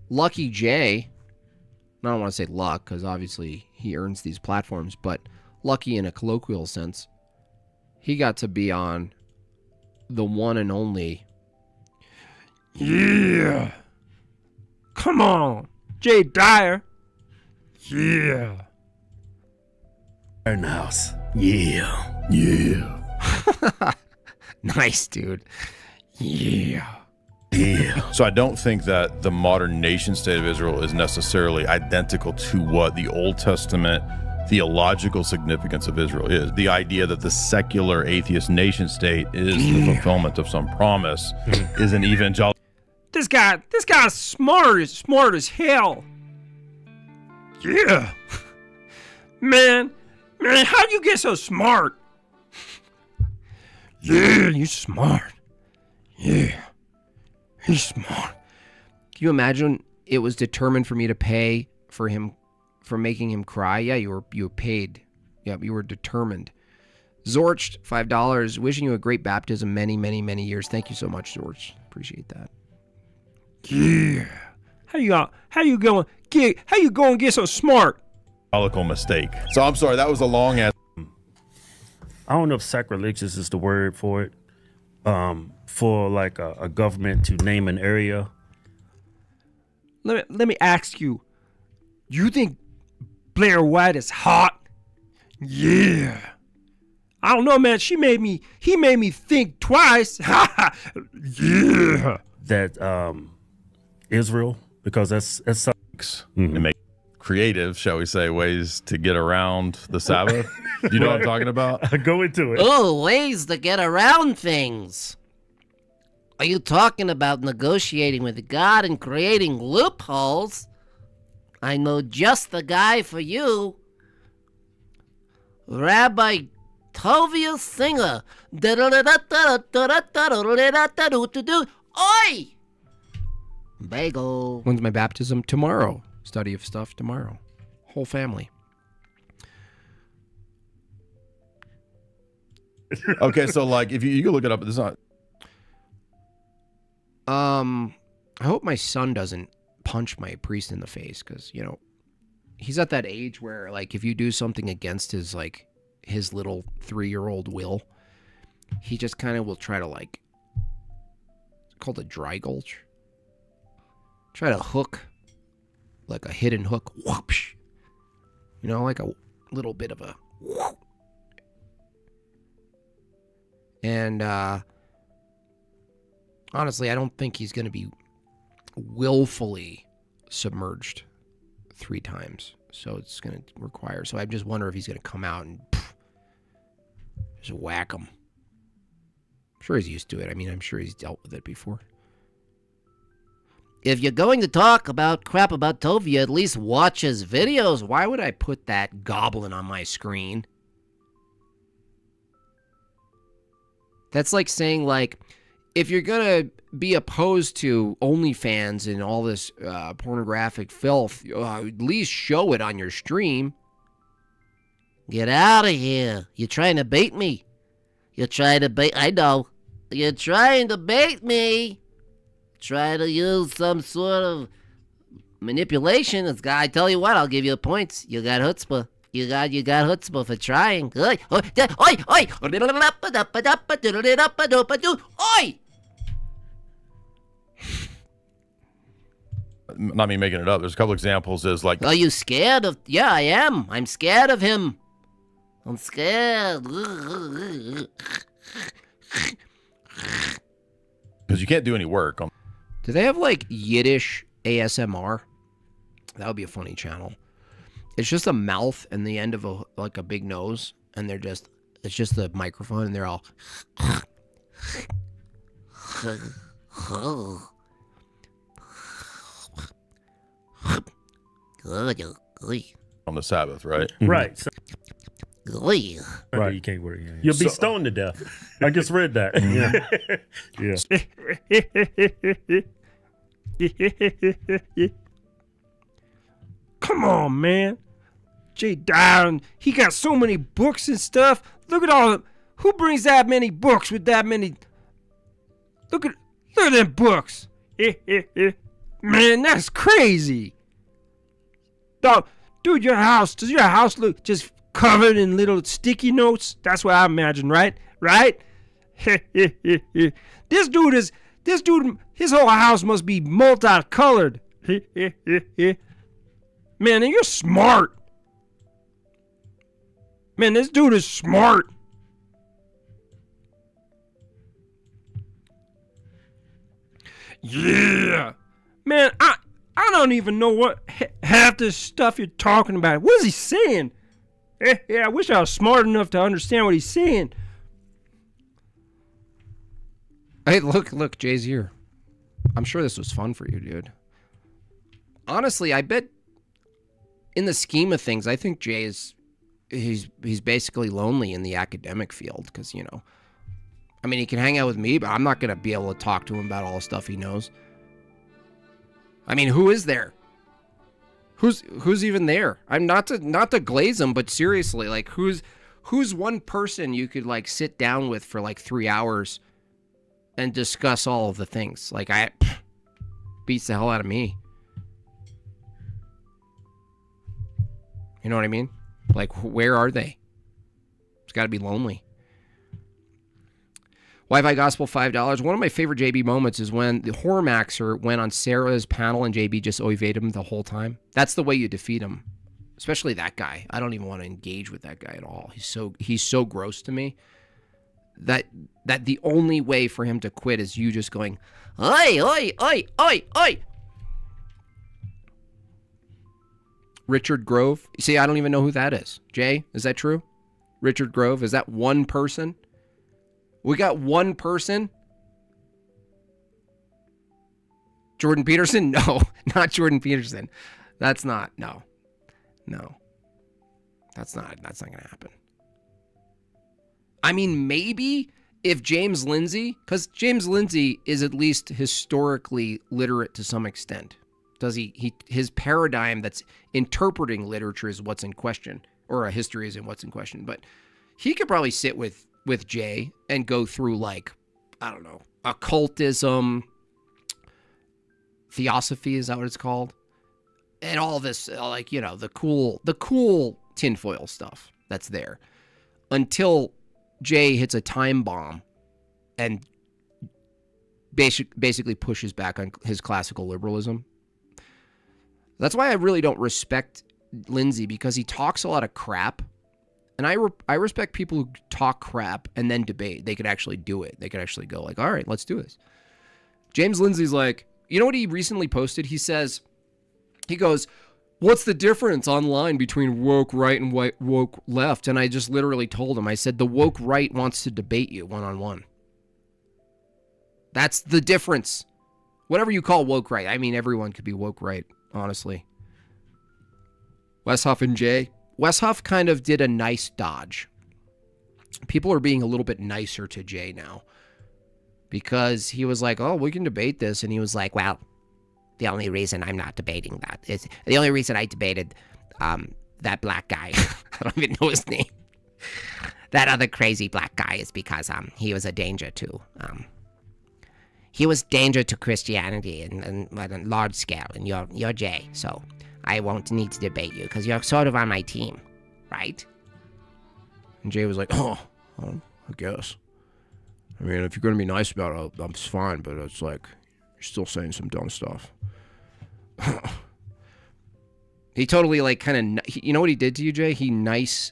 Lucky J, I don't want to say luck because obviously he earns these platforms, but lucky in a colloquial sense, he got to be on the one and only. Yeah. Come on, Jay Dyer. Yeah. House. Yeah. Yeah. Nice, dude. Yeah. Yeah. So I don't think that the modern nation state of Israel is necessarily identical to what the Old Testament theological significance of Israel is. The idea that the secular atheist nation state is the fulfillment of some promise is an evangelical. This guy's smart as hell. Yeah. Man, how'd you get so smart? Yeah, you smart. Yeah, he's smart. Can you imagine it was determined for me to pay for him for making him cry? Yeah, you were paid. Yeah, you were determined. Zorch, $5. Wishing you a great baptism, many, many, many years. Thank you so much, Zorch. Appreciate that. Yeah. How you going to get so smart? Mistake. So I'm sorry, that was a long ass. I don't know if sacrilegious is the word for it. For like a government to name an area. Let me ask you. You think Blair White is hot? Yeah. I don't know, man. He made me think twice. Yeah. That Israel, because that's And make creative, shall we say, ways to get around the Sabbath. Do you know what I'm talking about? Go into it. Oh, ways to get around things. Are you talking about negotiating with God and creating loopholes? I know just the guy for you. Rabbi Tovia Singer. Oi! Bagel. When's my baptism? Tomorrow. Study of stuff tomorrow. Whole family. Okay, so like if you can look it up, it's not. I hope my son doesn't punch my priest in the face because, you know, he's at that age where, like, if you do something against his little 3-year-old will, he just kind of will try to, like, it's called a dry gulch. Try to hook, like a hidden hook, whoopsh. You know, like a little bit of a whoop. And, honestly, I don't think he's going to be willfully submerged 3 times. So it's going to require. So I just wonder if he's going to come out and just whack him. I'm sure he's used to it. I mean, I'm sure he's dealt with it before. If you're going to talk about crap about Tovia, at least watch his videos. Why would I put that goblin on my screen? That's like saying, like, if you're going to be opposed to OnlyFans and all this pornographic filth, at least show it on your stream. Get out of here. You're trying to bait me. I know. You're trying to bait me. Try to use some sort of manipulation. This guy, I tell you what, I'll give you points. You got chutzpah. You got chutzpah for trying. Oi! Not me making it up. There's a couple examples. Is like, are you scared of? Yeah, I am. I'm scared of him. I'm scared. because you can't do any work. Do they have like Yiddish ASMR? That would be a funny channel. It's just a mouth and the end of a big nose, and it's just the microphone, and they're all. On the Sabbath, right? Right. So, Right. You can't worry. You'll be stoned to death. I just read that. Yeah. Come on, man. Jay Dyer, he got so many books and stuff. Look at all of them. Who brings that many books with that many? Look at them books. Man, that's crazy. Dog, dude, does your house look just covered in little sticky notes? That's what I imagine, right? Right? This dude, his whole house must be multicolored. Man, you're smart. Man, this dude is smart. Yeah. Man, I don't even know what half this stuff you're talking about. What is he saying? Yeah, I wish I was smart enough to understand what he's saying. Hey, look, Jay's here. I'm sure this was fun for you, dude. Honestly, I bet in the scheme of things, I think Jay he's basically lonely in the academic field because, you know, I mean, he can hang out with me, but I'm not going to be able to talk to him about all the stuff he knows. I mean, who is there? Who's even there? I'm not to glaze him, but seriously, like who's one person you could like sit down with for like 3 hours and discuss all of the things? Like beats the hell out of me. You know what I mean? Like, where are they? It's got to be lonely. Wi-Fi Gospel, $5. One of my favorite JB moments is when the Horror Maxer went on Sarah's panel and JB just oived him the whole time. That's the way you defeat him. Especially that guy. I don't even want to engage with that guy at all. He's so gross to me that the only way for him to quit is you just going, oi, oi, oi, oi, oi. Richard Grove. See, I don't even know who that is. Jay, is that true? Richard Grove, is that one person? We got one person? Jordan Peterson? No, not Jordan Peterson. That's not, no. That's not going to happen. I mean, maybe if James Lindsay, because James Lindsay is at least historically literate to some extent. Does his paradigm that's interpreting literature is what's in question, or a history is in what's in question. But he could probably sit with Jay and go through, like, I don't know, occultism, theosophy, is that what it's called? And all this, like, you know, the cool tinfoil stuff that's there, until Jay hits a time bomb and basically pushes back on his classical liberalism. That's why I really don't respect Lindsay, because he talks a lot of crap. And I respect people who talk crap and then debate. They could actually do it. They could actually go like, all right, let's do this. James Lindsay's like, you know what he recently posted? He goes, what's the difference online between woke right and woke left? And I just literally told him, I said, the woke right wants to debate you one-on-one. That's the difference. Whatever you call woke right. I mean, everyone could be woke right, honestly. Westhoff and Jay. Westhoff kind of did a nice dodge. People are being a little bit nicer to Jay now, because he was like, oh, we can debate this. And he was like, well, the only reason I'm not debating that is the only reason I debated that black guy. I don't even know his name. That other crazy black guy is because he was a danger to he was danger to Christianity and on a large scale. And you're Jay, so I won't need to debate you because you're sort of on my team, right? And Jay was like, oh, I guess. I mean, if you're going to be nice about it, I'm fine, but it's like, you're still saying some dumb stuff. He totally, like, kind of, you know what he did to you, Jay? He nice,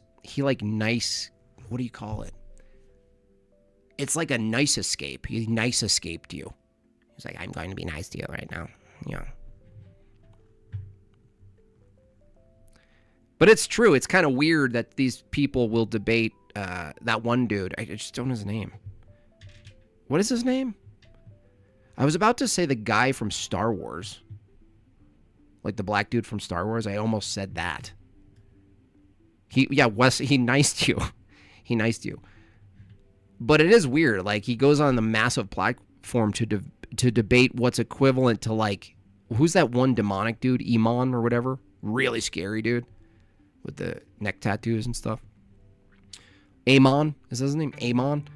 what do you call it? It's like a nice escape. He nice escaped you. He's like, I'm going to be nice to you right now. Yeah. But it's true. It's kind of weird that these people will debate that one dude. I just don't know his name. What is his name? I was about to say the guy from Star Wars. Like the black dude from Star Wars. I almost said that. He niced you. He niced you. But it is weird. Like, he goes on the massive platform to debate what's equivalent to, like, who's that one demonic dude? Iman or whatever? Really scary dude. With the neck tattoos and stuff. Amon? Is that his name? Amon?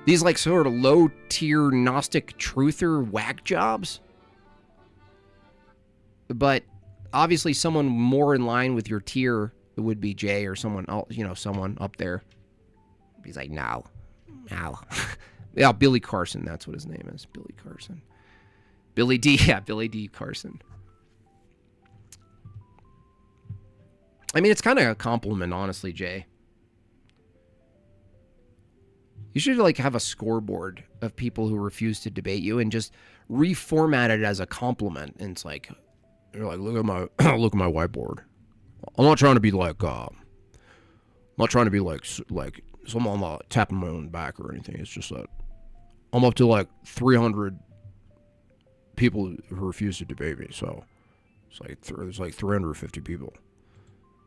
These, like, sort of low-tier Gnostic truther whack jobs. But obviously someone more in line with your tier would be Jay or someone else, someone up there. He's like, no. Yeah, Billy Carson, that's what his name is. Billy Carson. Billy D. Carson. I mean, it's kind of a compliment, honestly, Jay. You should have a scoreboard of people who refuse to debate you and just reformat it as a compliment. And it's like, you're like, look at my whiteboard. I'm not trying to be like someone tapping my own back or anything. It's just that I'm up to 300 people who refuse to debate me. So it's there's 350 people.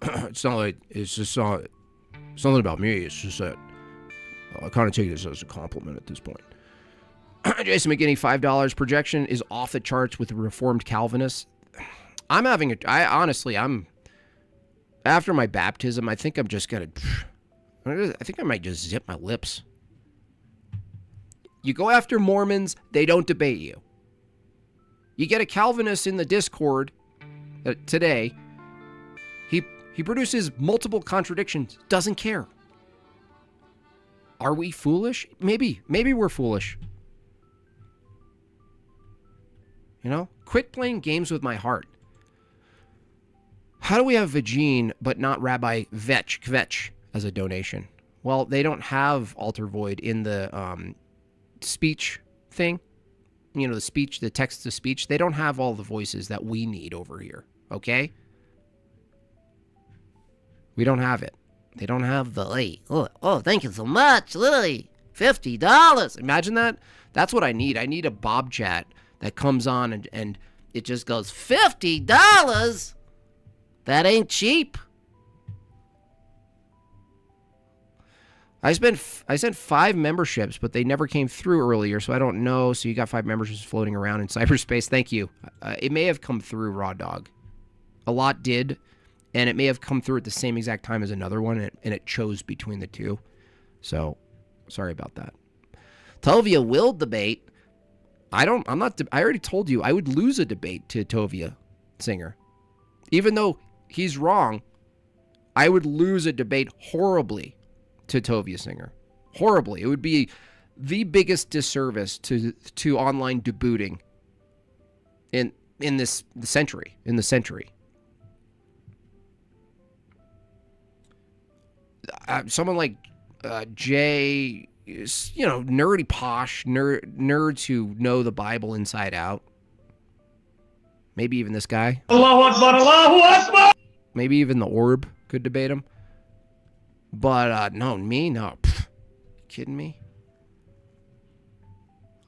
It's not something about me. It's just that I kind of take this as a compliment at this point. Jason McGinney, $5 projection is off the charts with the Reformed Calvinists. I'm after my baptism, I think I might just zip my lips. You go after Mormons, they don't debate you. You get a Calvinist in the Discord today, he produces multiple contradictions, doesn't care. Are we foolish? Maybe we're foolish. Quit playing games with my heart. How do we have Vagine but not Rabbi Kvetch as a donation? Well, they don't have altar void in the speech thing. The text to speech. They don't have all the voices that we need over here. Okay? We don't have it. They don't have the thank you so much, Lily. $50. Imagine that. That's what I need. I need a Bob chat that comes on and it just goes $50. That ain't cheap. I sent 5 memberships, but they never came through earlier, so I don't know. So you got 5 memberships floating around in cyberspace. Thank you. It may have come through, Raw Dog. A lot did, and it may have come through at the same exact time as another one, and it chose between the two. So, sorry about that. Tovia will debate. I already told you I would lose a debate to Tovia Singer. Even though he's wrong, I would lose a debate horribly to Tovia Singer. Horribly. It would be the biggest disservice to online debooting in the century. Someone like Jay, nerdy posh nerds who know the Bible inside out. Maybe even this guy. Allahu Akbar, Allahu Akbar! Maybe even the Orb could debate him. But, no, me? No. Pfft. Kidding me?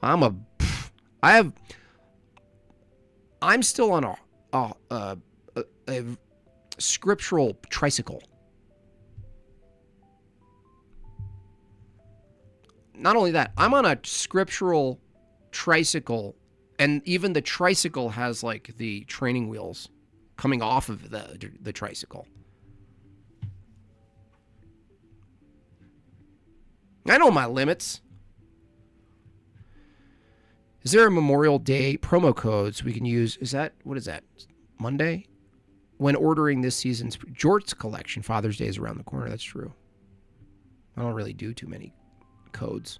I'm still on a scriptural tricycle. Not only that, I'm on a scriptural tricycle, and even the tricycle has the training wheels coming off of the tricycle. I know my limits. Is there a Memorial Day promo codes we can use? What is that? Monday? When ordering this season's Jorts collection, Father's Day is around the corner. That's true. I don't really do too many codes.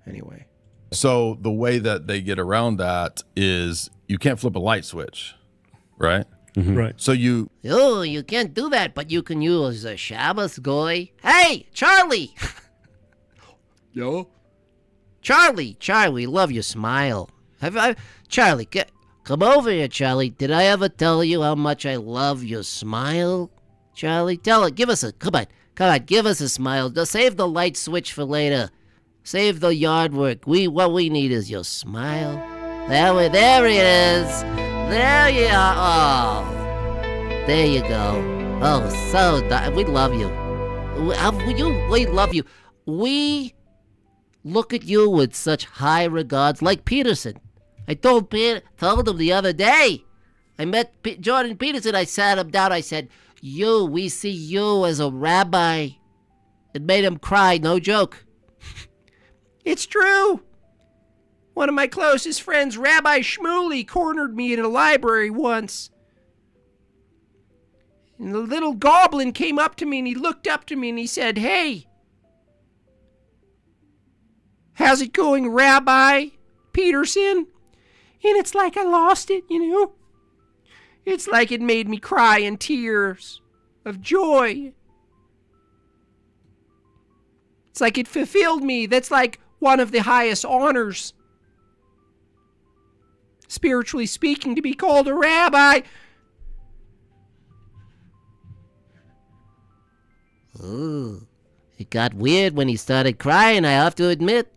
Anyway. So the way that they get around that is you can't flip a light switch, right? Mm-hmm. Right. So you can't do that, but you can use a Shabbos goy. Hey, Charlie! Yo? Charlie, love your smile. Charlie, come over here, Charlie. Did I ever tell you how much I love your smile? Charlie, tell it. Come on, give us a smile. Save the light switch for later. Save the yard work. What we need is your smile. There it is. There you are. Oh, there you go. Oh, we love you. We love you. We look at you with such high regards, like Peterson. I told him the other day. I met Jordan Peterson. I sat him down. I said, we see you as a rabbi. It made him cry, no joke. It's true. One of my closest friends, Rabbi Shmuley, cornered me in a library once. And the little goblin came up to me and he looked up to me and he said, "Hey, how's it going, Rabbi Peterson?" And it's like I lost it, you know? It's like it made me cry in tears of joy. It's like it fulfilled me. That's like one of the highest honors, spiritually speaking, to be called a rabbi. Ooh, it got weird when he started crying, I have to admit.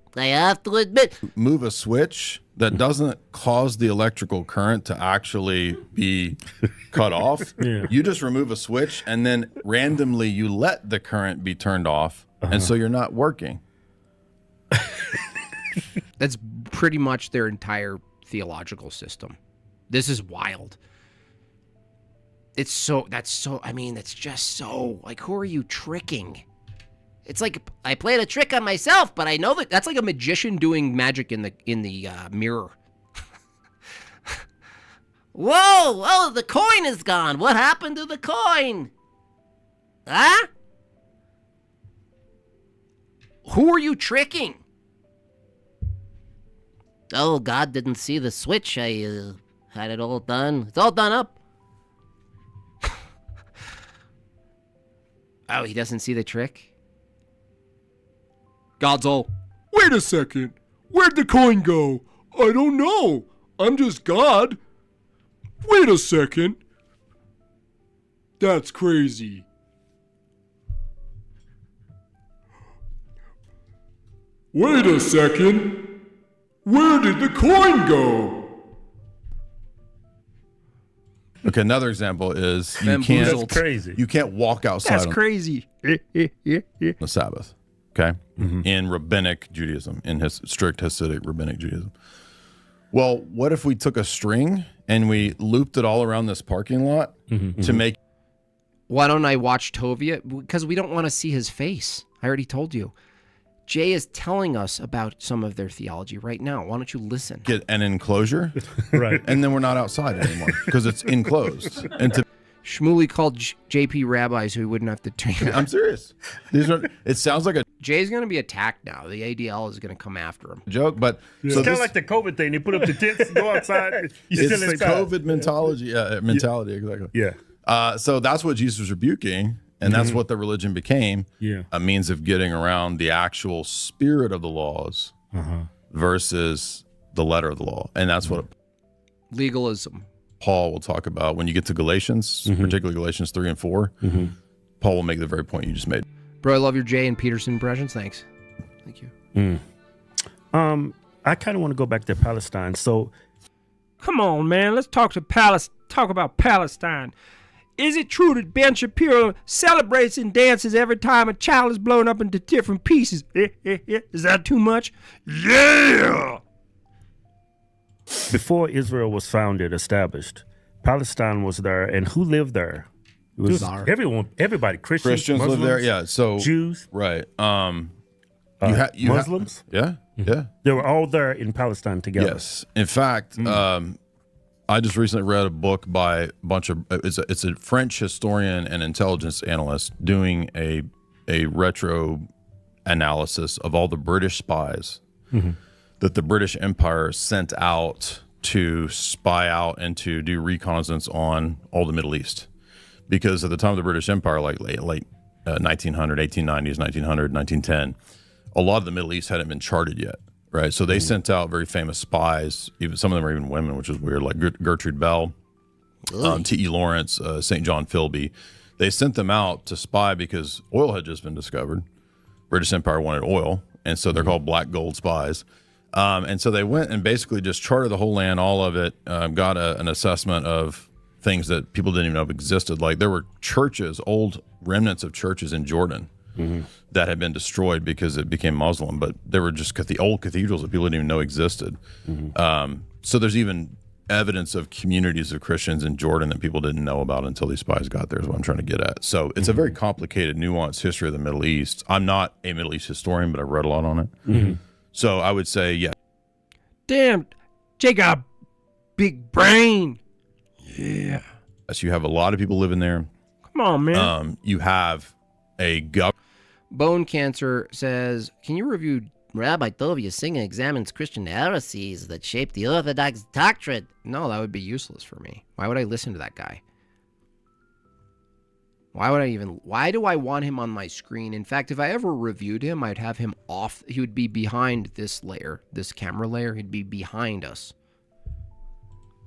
Move a switch that doesn't cause the electrical current to actually be cut off. Yeah. You just remove a switch and then randomly you let the current be turned off. And so you're not working. That's pretty much their entire theological system. This is wild. It's just so, like, who are you tricking? It's like, I played a trick on myself, but I know that's like a magician doing magic in the mirror. Whoa, the coin is gone. What happened to the coin? Huh? Who are you tricking? Oh, God didn't see the switch. I had it all done. It's all done up. Oh, he doesn't see the trick? God's all, wait a second. Where'd the coin go? I don't know. I'm just God. Wait a second. That's crazy. Wait a second. Where did the coin go? Okay, another example is you Bamboozled. That's crazy. You can't walk outside That's on crazy. the Sabbath. Okay, in rabbinic Judaism, in his strict Hasidic rabbinic Judaism. Well, what if we took a string and we looped it all around this parking lot to make? Why don't I watch Tovia? Because we don't want to see his face. I already told you. Jay is telling us about some of their theology right now. Why don't you listen? Get an enclosure, Right. and then we're not outside anymore because it's enclosed. And to Shmuley called JP rabbis so he wouldn't have to turn. I'm serious. It sounds like a Jay's going to be attacked now. The ADL is going to come after him. joke, but It's so kind of this, like the COVID thing. They put up the tents, go outside. You it's still the inside. COVID mentality, exactly. Yeah. So that's what Jesus was rebuking, and that's what the religion became. Yeah. A means of getting around the actual spirit of the laws versus the letter of the law, and that's what Legalism. Paul will talk about when you get to Galatians, particularly Galatians 3 and 4. Paul will make the very point you just made. Bro, I love your Jay and Peterson impressions. Thanks. Thank you. I kind of want to go back to Palestine. So Come on, man. Let's talk about Palestine. Is it true that Ben Shapiro celebrates and dances every time a child is blown up into different pieces? Is that too much? Yeah! before Israel was established, Palestine was there, and who lived there? It was everybody, Christians Christians Muslims, live there, yeah. So Jews, right. Muslims. Yeah. They were all there in Palestine together. Yes. In fact, I just recently read a book by a bunch of it's a French historian and intelligence analyst doing a retro analysis of all the British spies that the British Empire sent out to spy out and to do reconnaissance on all the Middle East. Because at the time of the British Empire, like late 1900, 1890s, 1900, 1910, a lot of the Middle East hadn't been charted yet, right? So they sent out very famous spies. Even some of them are even women, which is weird, like Gertrude Bell, T.E. Lawrence, St. John Philby. They sent them out to spy because oil had just been discovered. British Empire wanted oil, and so they're called black gold spies. And so they went and basically just charted the whole land, all of it, got an assessment of things that people didn't even know existed. Like there were churches, old remnants of churches in Jordan that had been destroyed because it became Muslim, but there were just the old cathedrals that people didn't even know existed. So there's even evidence of communities of Christians in Jordan that people didn't know about until these spies got there is what I'm trying to get at. So it's a very complicated, nuanced history of the Middle East. I'm not a Middle East historian, but I've read a lot on it. So I would say, yeah. Damn, Jay got a big brain. Yeah. So you have a lot of people living there. Come on, man. You have a Bone Cancer says, can you review... Rabbi Tovia Singer examines Christian heresies that shape the Orthodox doctrine. No, that would be useless for me. Why would I listen to that guy? Why do I want him on my screen? In fact, if I ever reviewed him, I'd have him off. He would be behind this layer, this camera layer. He'd be behind us.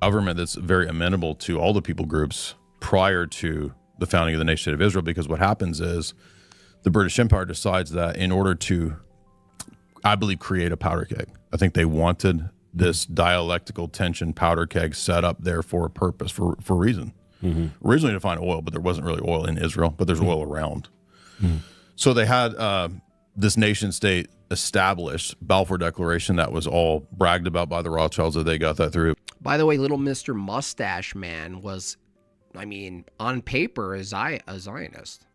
government that's very amenable to all the people groups prior to the founding of the nation state of Israel, because what happens is the British Empire decides that in order to, I believe, create a powder keg. I think they wanted this dialectical tension powder keg set up there for a purpose, for a reason. Originally to find oil, but there wasn't really oil in Israel, but there's oil around. So they had this nation state established, Balfour Declaration, that was all bragged about by the Rothschilds that they got that through. By the way, little Mr. Mustache Man was, I mean, on paper, a Zionist.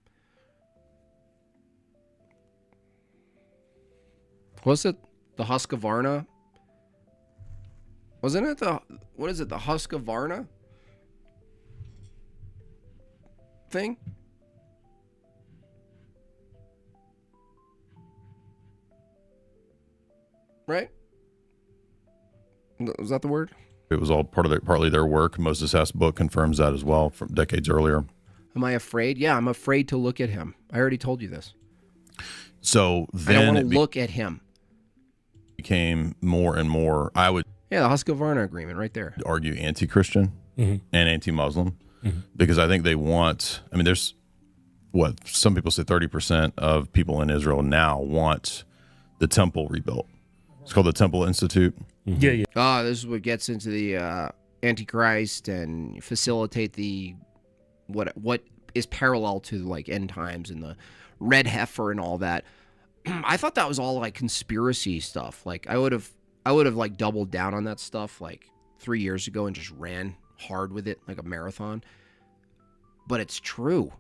Was it the Husqvarna? Wasn't it the, what is it, the Husqvarna thing? Right? Was that the word? It was all partly their work. Moses Hess' book confirms that as well from decades earlier. Am I afraid? Yeah, I'm afraid to look at him. I already told you this. So I then don't it want to look at him. became more and more, I would Yeah, the Husqvarna agreement right there. argue, anti-Christian and anti-Muslim, because I think they want, I mean, there's what some people say 30% of people in Israel now want the temple rebuilt. It's called the Temple Institute. Yeah, yeah. Oh, this is what gets into the Antichrist and facilitate the what is parallel to like end times and the red heifer and all that. I thought that was all like conspiracy stuff. Like I would have like doubled down on that stuff like 3 years ago and just ran hard with it like a marathon. But it's true.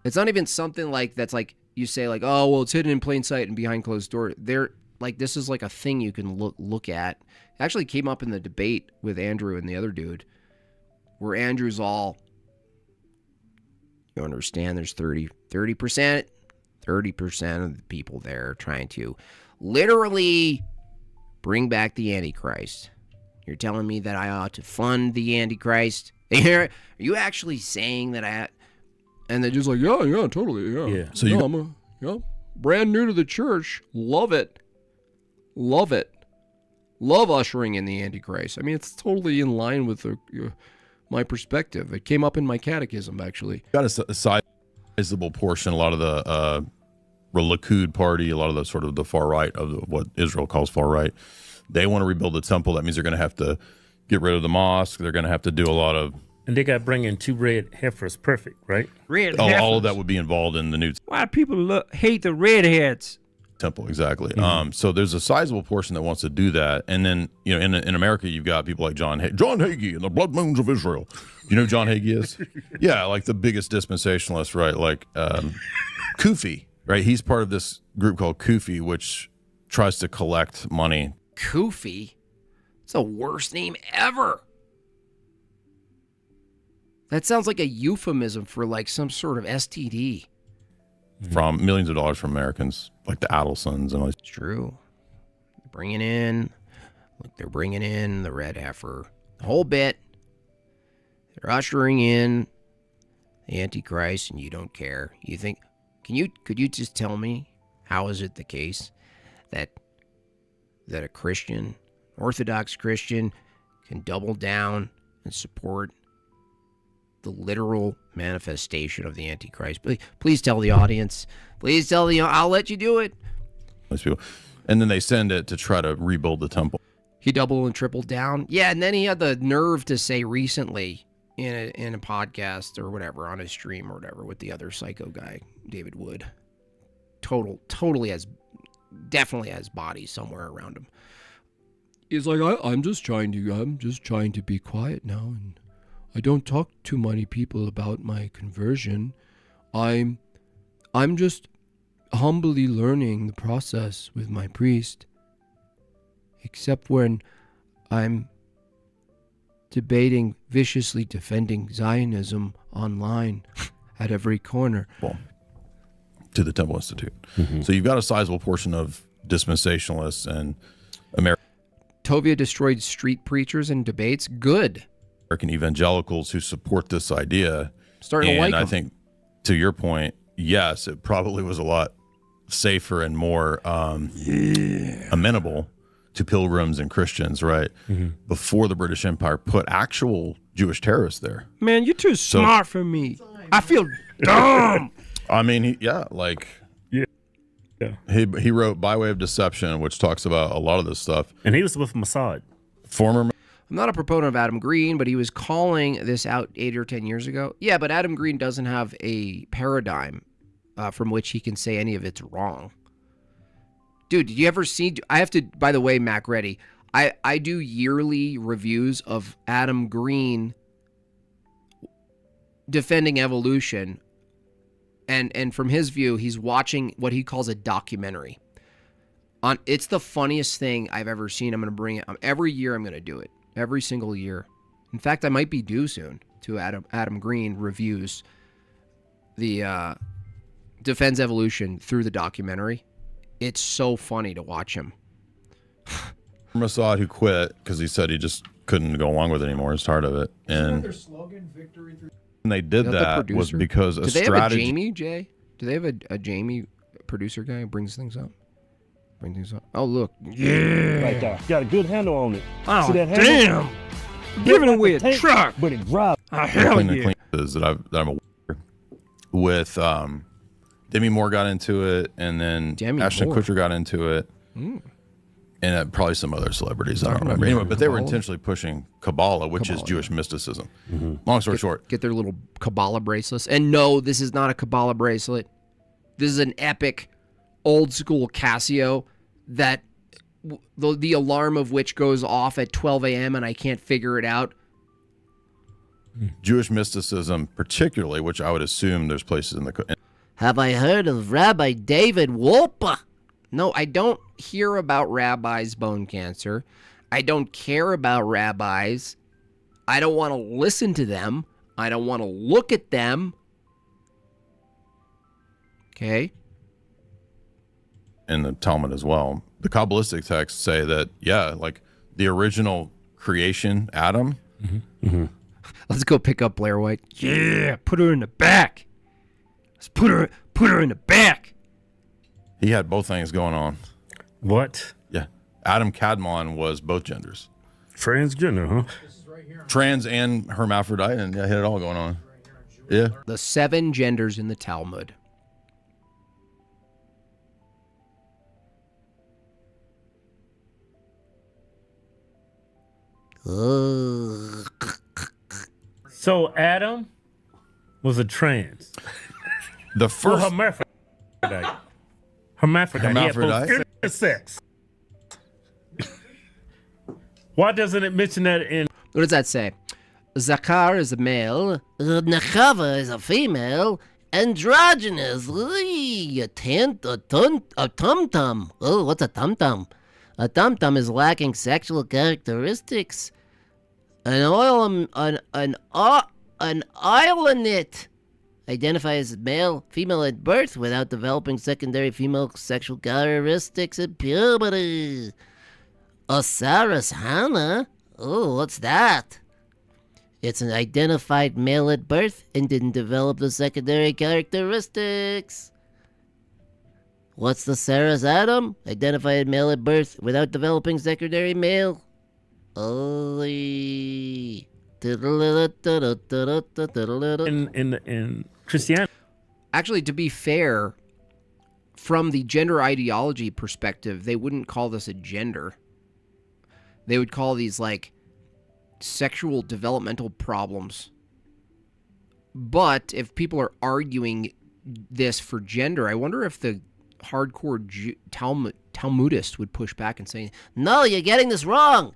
It's not even something like that's like you say like, oh well, it's hidden in plain sight and behind closed doors. They're like, this is like a thing you can look at. It actually came up in the debate with Andrew and the other dude, where Andrew's all, you understand there's 30% of the people there trying to literally bring back the Antichrist. You're telling me that I ought to fund the Antichrist? Are you actually saying that I... And they're just like, yeah, totally, yeah. So I'm brand new to the church. Love it. Love it. Love ushering in the Antichrist. I mean, it's totally in line with my perspective. It came up in my catechism, actually. Got a sizable portion, a lot of the Likud party, a lot of the sort of the far right of what Israel calls far right. They want to rebuild the temple. That means they're going to have to get rid of the mosque. They're going to have to do a lot of... And they got to bring in 2 red heifers. Perfect, right? Red all of heifers. that would be involved in the new Why people hate the redheads? temple, exactly. So there's a sizable portion that wants to do that, and then in America you've got people like John Hagee and the Blood Moons of Israel. You know who John Hagee is? Yeah, like the biggest dispensationalist, right? Like Kufi, right? He's part of this group called Kufi, which tries to collect money. Kufi? It's the worst name ever. That sounds like a euphemism for like some sort of STD. From millions of dollars from Americans, like the Adelsons and all these. It's true. Bringing in, look, they're bringing in the red heifer. The whole bit. They're ushering in the Antichrist, and you don't care. You think, could you just tell me, how is it the case that a Christian, Orthodox Christian, can double down and support the literal manifestation of the Antichrist? Please tell the audience. Please tell I'll let you do it. These people, and then they send it to try to rebuild the temple. He doubled and tripled down. Yeah, and then he had the nerve to say recently in a podcast or whatever, on his stream or whatever, with the other psycho guy, David Wood. Definitely has bodies somewhere around him. He's like, I'm just trying to be quiet now, and I don't talk to many people about my conversion. I'm just humbly learning the process with my priest. except when I'm debating, viciously defending Zionism online at every corner. Well, to the Temple Institute. So you've got a sizable portion of dispensationalists and Tovia destroyed street preachers and debates. Good. American evangelicals who support this idea. Starting to And like I them. think, to your point, yes, it probably was a lot safer and more amenable to pilgrims and Christians, right? Before the British Empire put actual Jewish terrorists there. Man, you're too smart for me. I feel dumb. I mean, he wrote By Way of Deception, which talks about a lot of this stuff. And he was with Mossad. Former I'm not a proponent of Adam Green, but he was calling this out 8 or 10 years ago. Yeah, but Adam Green doesn't have a paradigm from which he can say any of it's wrong. Dude, did you ever see... I have to... By the way, Mac Reddy, I do yearly reviews of Adam Green defending evolution. And from his view, he's watching what he calls a documentary. It's the funniest thing I've ever seen. I'm going to bring it... Every year I'm going to do it. Every single year. In fact, I might be due soon to Adam Green reviews the defends evolution through the documentary. It's so funny to watch him. Mossad who quit because he said he just couldn't go along with it anymore. He's tired of it. And they did that was because Do they have a Jamie, Jay? Do they have a Jamie producer guy who brings things up? Oh, look. Yeah. Right there. Got a good handle on it. Oh, See that handle? damn. Giving away a Tank, truck. but it drives. Oh, hell clean yeah. that I'm aware with Demi Moore got into it, and then Demi Ashton Moore. Kutcher got into it, and probably some other celebrities. I don't remember. Anyway, but they were intentionally pushing Kabbalah, which is Jewish mysticism. Long story short, Get their little Kabbalah bracelets. And no, this is not a Kabbalah bracelet. This is an epic, old school Casio that the alarm of which goes off at 12 a.m. and I can't figure it out. Jewish mysticism, particularly, which I would assume there's places in the Have I heard of Rabbi David Wolpe? No, I don't hear about rabbis' bone cancer. I don't care about rabbis. I don't want to listen to them. I don't want to look at them. Okay? in the Talmud as well. The Kabbalistic texts say that, yeah, like the original creation, Adam. Let's go pick up Blair White. Yeah, put her in the back. Let's put her in the back. He had both things going on. What? Yeah. Adam Kadmon was both genders. Transgender, huh? Trans and hermaphrodite, and yeah, he had it all going on. Yeah. The 7 genders in the Talmud. So Adam was a The or first hermaphrodite. Hermaphrodite. He had both Hermaphrodite? gender and sex. Why doesn't it mention that in? What does that say? Zakar is a male. Nechava is a female. Androgynous. A tum-tum. Oh, what's a tum-tum? A tum-tum is lacking sexual characteristics. An islandit identifies as male, female at birth without developing secondary female sexual characteristics at puberty. Osiris Hannah? Oh, what's that? It's an identified male at birth and didn't develop the secondary characteristics. What's the Sarah's Adam? Identified male at birth without developing secondary male. Holy. In Christianity. Actually, to be fair, from the gender ideology perspective, they wouldn't call this a gender. They would call these like sexual developmental problems. But if people are arguing this for gender, I wonder if the hardcore Talmudist would push back and say, No, you're getting this wrong.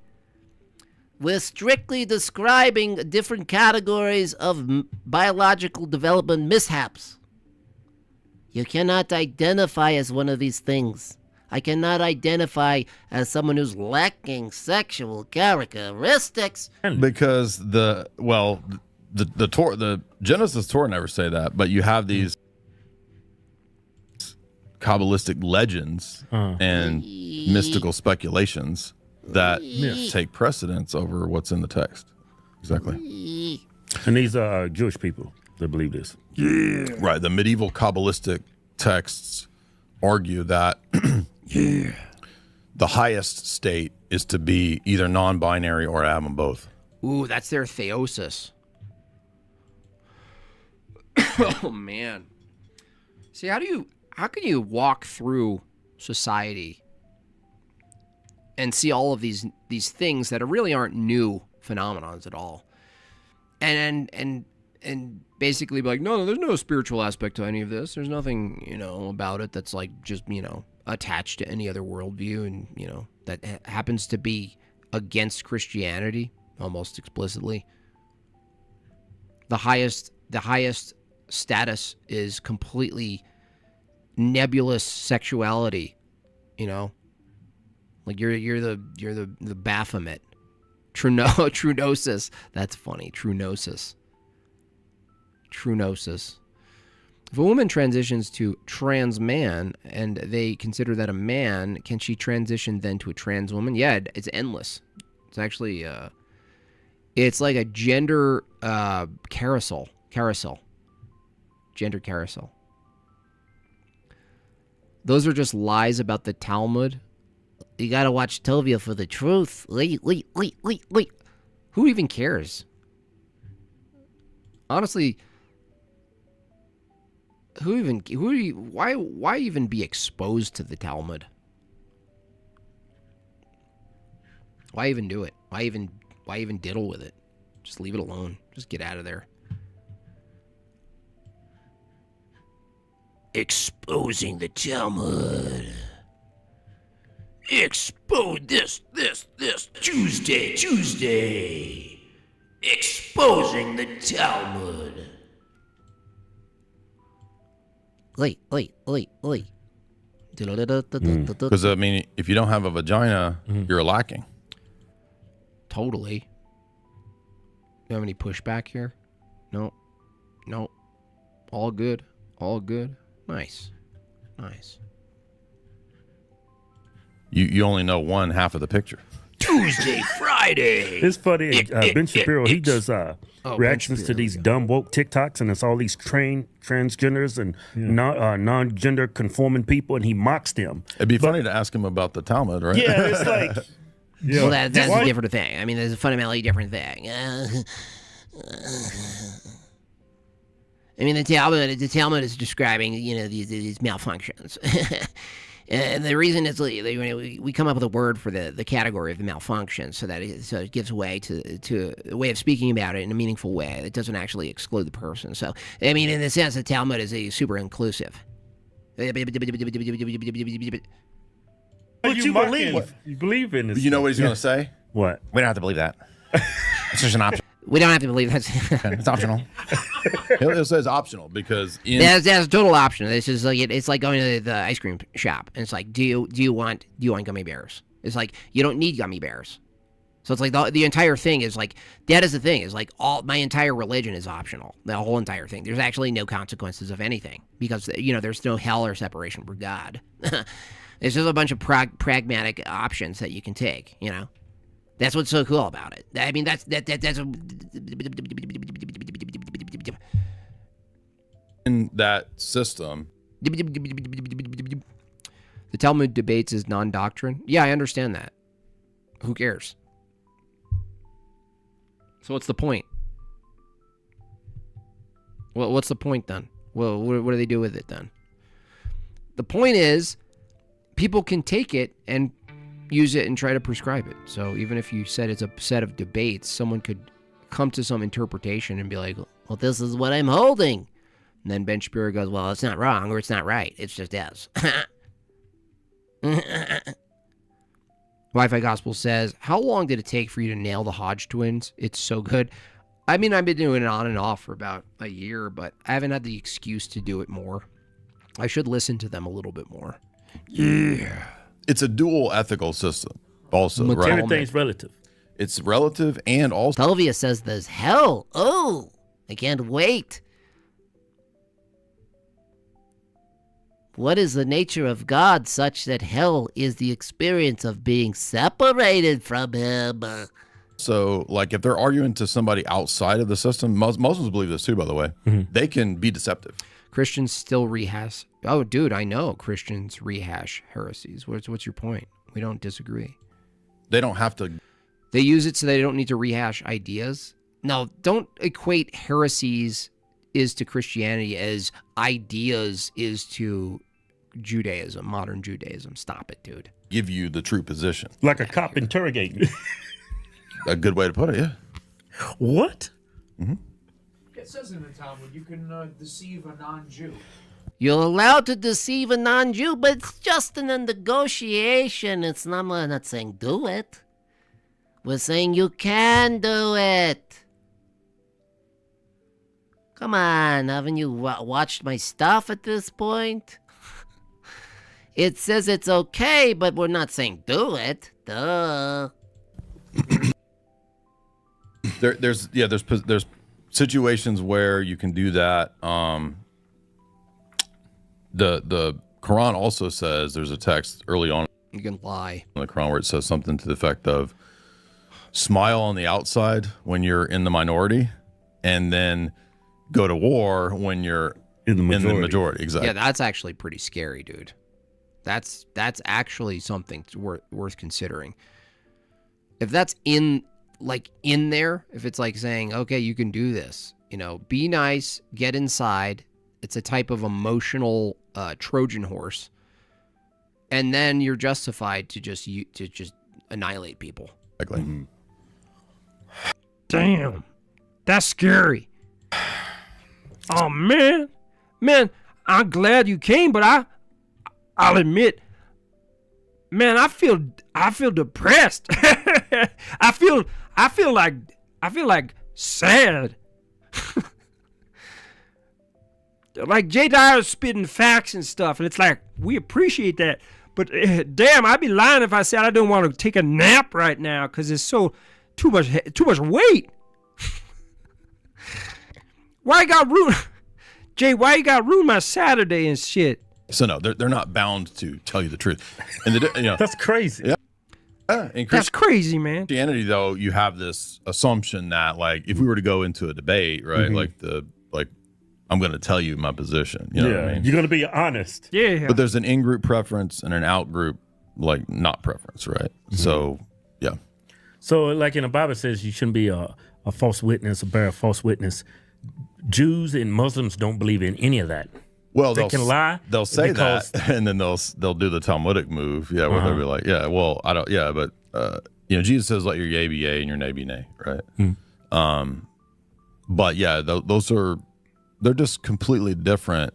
We're strictly describing different categories of biological development mishaps. You cannot identify as one of these things. I cannot identify as someone who's lacking sexual characteristics. Because the Genesis Torah never say that, but you have these Kabbalistic legends and mystical speculations that take precedence over what's in the text. Exactly. And these are Jewish people that believe this. Right. The medieval Kabbalistic texts argue that the highest state is to be either non-binary or have them both. Ooh, that's their theosis. Oh man. See, how can you walk through society and see all of these things that really aren't new phenomenons at all, and basically be like, no, there's no spiritual aspect to any of this. There's nothing, about it that's like just, attached to any other worldview, and that happens to be against Christianity almost explicitly. The highest status is completely nebulous sexuality, like you're the Baphomet. Trunosis. That's funny. Trunosis. If a woman transitions to trans man and they consider that a man, can she transition then to a trans woman? Yeah, it's endless. It's actually it's like a gender carousel. Gender carousel. Those are just lies about the Talmud. You gotta watch Tovia for the truth. Wait. Who even cares? Honestly, why even be exposed to the Talmud? Why even do it? Why even diddle with it? Just leave it alone. Just get out of there. Exposing the Talmud. Expose this Tuesday. Exposing the Talmud. Wait. Because, if you don't have a vagina, you're lacking. Totally. You have any pushback here? No. All good. Nice. You only know one half of the picture. Tuesday, Friday. It's funny. Ben Shapiro, he does reactions to these dumb woke TikToks, and it's all these transgenders and non-gender conforming people, and he mocks them. It'd be funny to ask him about the Talmud, right? Yeah, it's like... Well, that's a different thing. I mean, there's a fundamentally different thing. The Talmud is describing, these malfunctions. And the reason is we come up with a word for the category of the malfunction, so it gives way to a way of speaking about it in a meaningful way that doesn't actually exclude the person. So, in the sense, the Talmud is a super inclusive. But you believe in this. You know what he's going to say? What? We don't have to believe that. It's just an option. We don't have to believe that. It's optional. He'll say it's optional because that's a total option. This is like it's like going to the ice cream shop, and it's like, do you want gummy bears? It's like you don't need gummy bears. So it's like the entire thing is like that is the thing is like my entire religion is optional. The whole entire thing. There's actually no consequences of anything because there's no hell or separation from God. It's just a bunch of pragmatic options that you can take. That's what's so cool about it. I mean, that's in that system. The Talmud debates is non-doctrine. Yeah, I understand that. Who cares? So what's the point? Well, what's the point then? Well, what do they do with it then? The point is, people can take it and use it and try to prescribe it. So even if you said it's a set of debates, someone could come to some interpretation and be like, well, this is what I'm holding. And then Ben Shapiro goes, well, it's not wrong or it's not right. It's just is. Wi-Fi Gospel says, how long did it take for you to nail the Hodge twins? It's so good. I've been doing it on and off for about a year, but I haven't had the excuse to do it more. I should listen to them a little bit more. Yeah. it's a dual ethical system also, right? Everything's relative. It's relative and also Tovia says there's hell. Oh, I can't wait. What is the nature of God such that hell is the experience of being separated from him? so like if they're arguing to somebody outside of the system, Muslims believe this too, by the way, they can be deceptive. Christians still rehash. Oh, dude, I know Christians rehash heresies. What's your point? We don't disagree. They don't have to. They use it so they don't need to rehash ideas. No, don't equate heresies is to Christianity as ideas is to Judaism, modern Judaism. Stop it, dude. Give you the true position. Like a cop interrogating you. A good way to put it, yeah. What? It says in the Talmud you can deceive a non-Jew. You're allowed to deceive a non-Jew, but it's just in a negotiation. It's not, we're not saying do it. We're saying you can do it. Come on, haven't you watched my stuff at this point? It says it's okay, but we're not saying do it. Duh. There's situations where you can do that. The Quran also says there's a text early on You can lie. in the Quran where it says something to the effect of smile on the outside when you're in the minority, and then go to war when you're In the majority. Exactly. Yeah, that's actually pretty scary, dude. That's actually something worth considering. If that's in there, if it's like saying, okay, you can do this, be nice, get inside. It's a type of emotional Trojan horse, and then you're justified to just annihilate people. Exactly. Damn, that's scary. Oh man, I'm glad you came, but I'll admit, man, I feel depressed. I feel like sad. Like J. Dyer's spitting facts and stuff, and it's like we appreciate that. But damn, I'd be lying if I said I don't want to take a nap right now because it's so too much weight. Why you got ruin, Jay? Why you got ruin my Saturday and shit? So no, they're not bound to tell you the truth. And That's crazy. Yeah. In That's crazy, man. Christianity, though, you have this assumption that, like, if we were to go into a debate, right, like I'm going to tell you my position. You know what I mean? You're going to be honest. Yeah. But there's an in-group preference and an out-group, not preference, right? So, yeah. So, like in the Bible says, you shouldn't be a false witness, bear a false witness. Jews and Muslims don't believe in any of that. Well, they can lie. They'll say that, and then they'll do the Talmudic move, where they'll be like, well, I don't, but Jesus says, let your yea be yea and your nay be nay, right? But yeah, they're just completely different.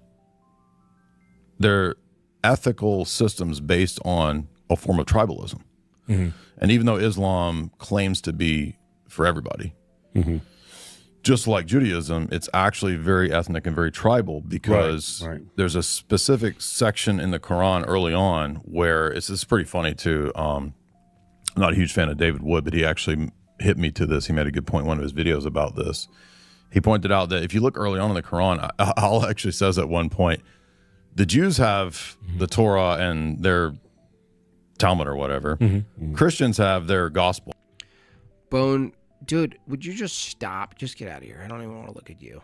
They're ethical systems based on a form of tribalism, and even though Islam claims to be for everybody. Just like Judaism, it's actually very ethnic and very tribal because there's a specific section in the Quran early on where it's pretty funny too. I'm not a huge fan of David Wood, but he actually hit me to this. He made a good point in one of his videos about this. He pointed out that if you look early on in the Quran, Allah actually says at one point, the Jews have the Torah and their Talmud or whatever. Christians have their gospel. Bone, dude, would you just stop? Just get out of here. I don't even want to look at you.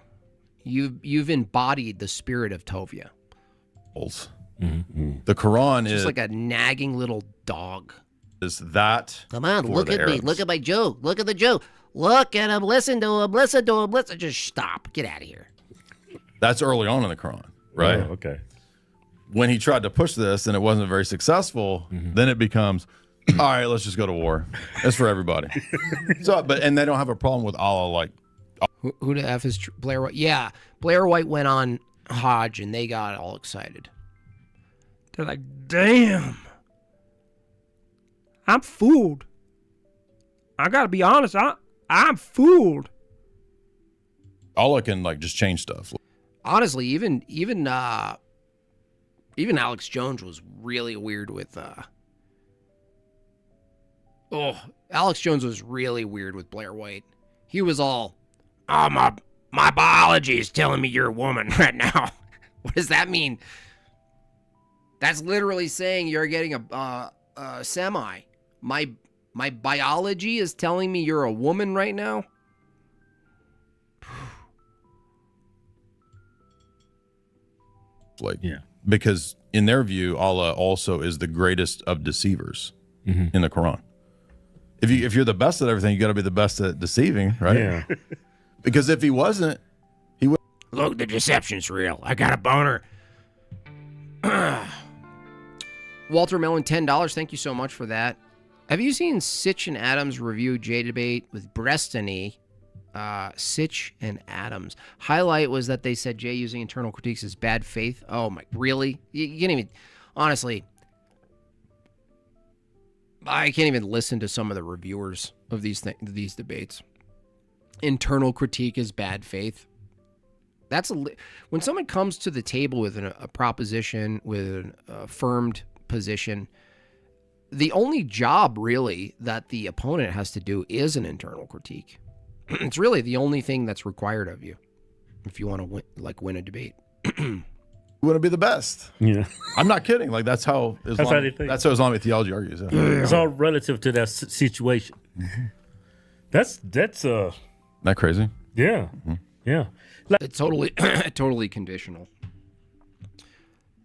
You've embodied the spirit of Tovia. The Quran It's is just like a nagging little dog. Is that? Come on, for look the at me. Arabs. Look at my Jew. Look at the Jew. Look at him. Listen to him. Listen to him. Listen. Just stop. Get out of here. That's early on in the Quran, right? Oh, okay. When he tried to push this and it wasn't very successful, then it becomes, all right, let's just go to war. It's for everybody. And they don't have a problem with Allah. Who the F is Blair White? Yeah, Blair White went on Hodge and they got all excited. They're like, damn. I'm fooled. I gotta be honest. I'm fooled. Allah can just change stuff. Honestly, even Alex Jones was really weird with Oh, Alex Jones was really weird with Blair White. He was all, "Oh, my biology is telling me you're a woman right now." What does that mean? That's literally saying you're getting a semi. My biology is telling me you're a woman right now. Like, yeah, because in their view, Allah also is the greatest of deceivers in the Quran. If you're the best at everything, you got to be the best at deceiving, right? Yeah. Because if he wasn't, he would. Look, the deception's real. I got a boner. Walter Mellon, $10. Thank you so much for that. Have you seen Sitch and Adams review J Debate with Brestany? Sitch and Adams. Highlight was that they said Jay using internal critiques is bad faith. Oh my, really? You can't even, honestly, I can't even listen to some of the reviewers of these debates. Internal critique is bad faith. That's when someone comes to the table with a proposition, with an affirmed position, the only job really that the opponent has to do is an internal critique. It's really the only thing that's required of you if you want to win a debate. You want to be the best. Yeah, I'm not kidding. Like that's how Islamic theology argues. Yeah. It's all relative to that situation. That's Isn't that crazy? Yeah, yeah. It's totally conditional.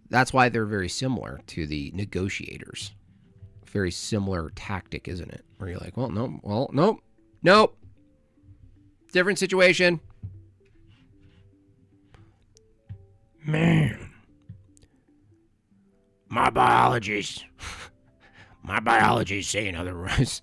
That's why they're very similar to the negotiators. Very similar tactic, isn't it? Where you're like, nope. Different situation. Man. My biology's saying otherwise.